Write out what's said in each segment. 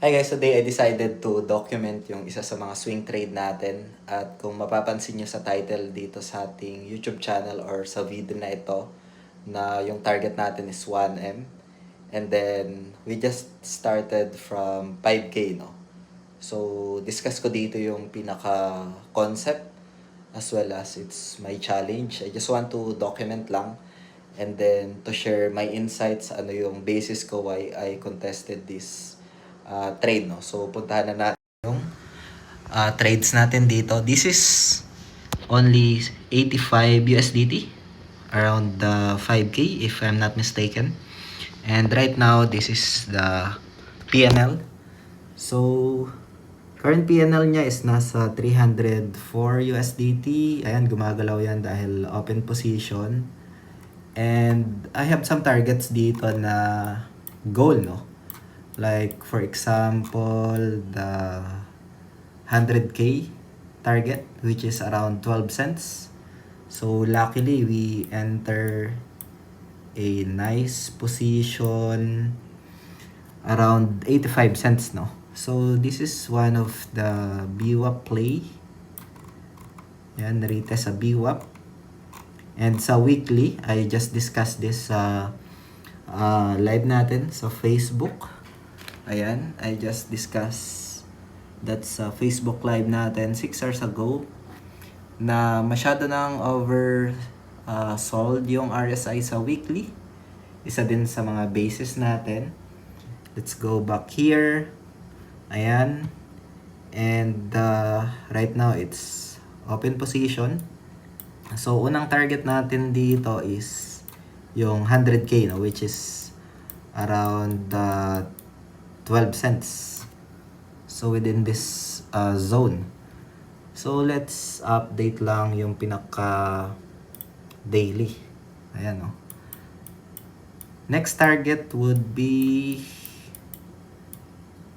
Hi guys, today I decided to document yung isa sa mga swing trade natin. At kung mapapansin nyo sa title dito sa ating YouTube channel or sa video na ito, na yung target natin is 1M. And then, we just started from 5K, no? So, discuss ko dito yung pinaka-concept as well as it's my challenge. I just want to document lang and then to share my insights, ano yung basis ko why I contested this trade, no? So, puntahan na natin yung trades natin dito. This is only 85 USDT, around the 5K if I'm not mistaken. And right now, this is the PNL. So, current PNL niya is nasa 304 USDT. Ayan, gumagalaw yan dahil open position. And I have some targets dito na goal, no? Like, for example, the 100K target, which is around 12 cents. So, luckily, we enter a nice position around 85 cents, no? So, this is one of the BWAP play. Yan, retest sa BWAP. And sa weekly, I just discussed this sa live natin sa Facebook. Ayan, I just discussed that sa Facebook live natin 6 hours ago na masyado nang sold yung RSI sa weekly. Isa din sa mga basis natin. Let's go back here. Ayan. And right now it's open position. So unang target natin dito is yung 100K, no, which is around 12 cents. So within this zone. So let's update lang yung pinaka daily. Ayan, no. Next target would be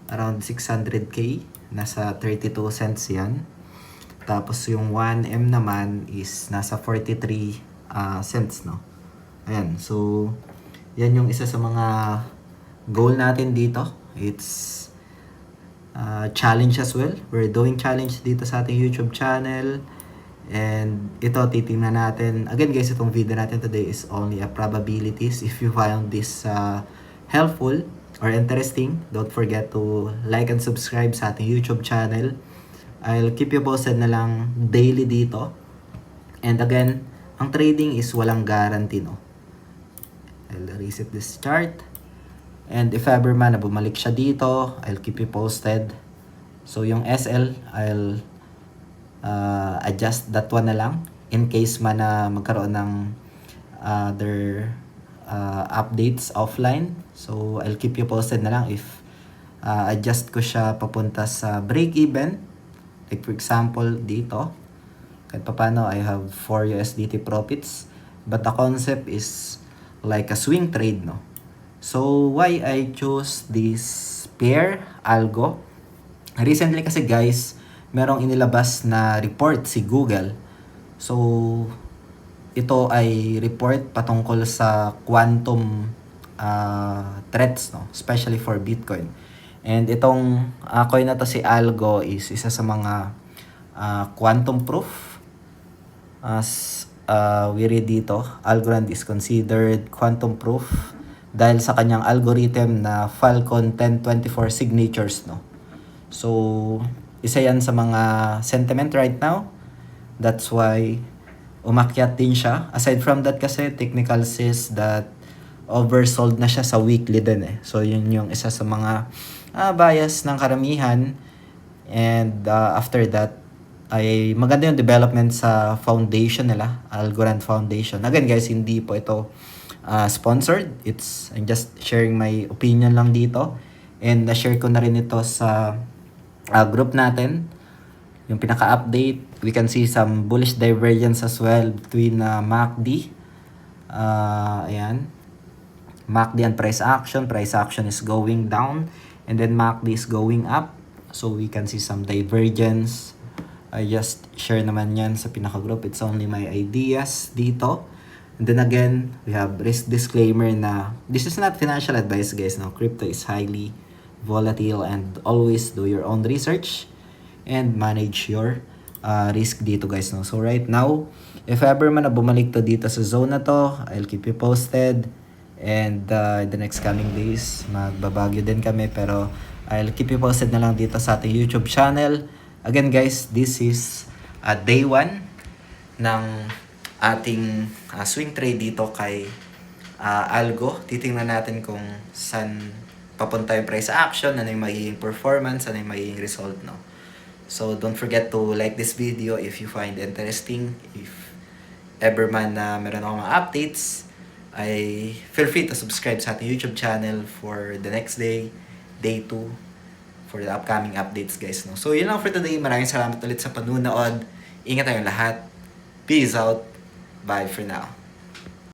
around 600K. Nasa 32 cents yan. Tapos yung 1M naman is nasa 43 cents, no. Ayan. So yan yung isa sa mga goal natin dito. It's challenge as well. We're doing challenge dito sa ating YouTube channel. And ito, titingnan natin. Again guys, itong video natin today is only a probabilities. If you found this helpful or interesting, don't forget to like and subscribe sa ating YouTube channel. I'll keep you posted na lang daily dito. And again, ang trading is walang guarantee, no? I'll reset this chart. And if ever man na bumalik siya dito, I'll keep you posted. So yung SL, I'll adjust that one na lang in case man na magkaroon ng other updates offline. So I'll keep you posted na lang if adjust ko siya papunta sa break even. Like for example dito, kahit paano I have 4 USDT profits, but the concept is like a swing trade, no? So why I chose this pair algo? Recently kasi guys, merong inilabas na report si Google. So ito ay report patungkol sa quantum threats, no? Especially for Bitcoin. And itong coin na to si Algo is isa sa mga quantum proof. As we read dito, Algorand is considered quantum proof dahil sa kanyang algorithm na Falcon 1024 signatures, no. So isa yan sa mga sentiment right now. That's why umakyat din siya. Aside from that kasi, technical says that oversold na siya sa weekly din eh. So yun yung isa sa mga bias ng karamihan. And after that, ay maganda yung development sa foundation nila, Algorand Foundation. Again guys, hindi po ito sponsored. I'm just sharing my opinion lang dito. And na-share ko na rin ito sa group natin. Yung pinaka-update, we can see some bullish divergence as well between MACD. Ayan. MACD and price action. Price action is going down. And then MACD is going up. So we can see some divergence. I just share naman yan sa pinaka-group. It's only my ideas dito. And then again, we have risk disclaimer na this is not financial advice guys. No? Crypto is highly volatile, and always do your own research and manage your risk dito guys, no. So right now, if ever man na bumalik to dito sa zone na to, I'll keep you posted. And in the next coming days, magbabagyo din kami, pero I'll keep you posted na lang dito sa ating YouTube channel. Again guys, this is day 1 ng ating swing trade dito kay Algo. Titingnan natin kung saan papunta yung price action, ano yung magiging performance, ano yung magiging result, no. So don't forget to like this video if you find interesting. If ever man na meron akong mga updates, ay feel free to subscribe sa ating YouTube channel for the next day, day 2, for the upcoming updates guys, no. So yun lang for today. Maraming salamat ulit sa panunood. Ingat tayong lahat. Peace out. Bye for now.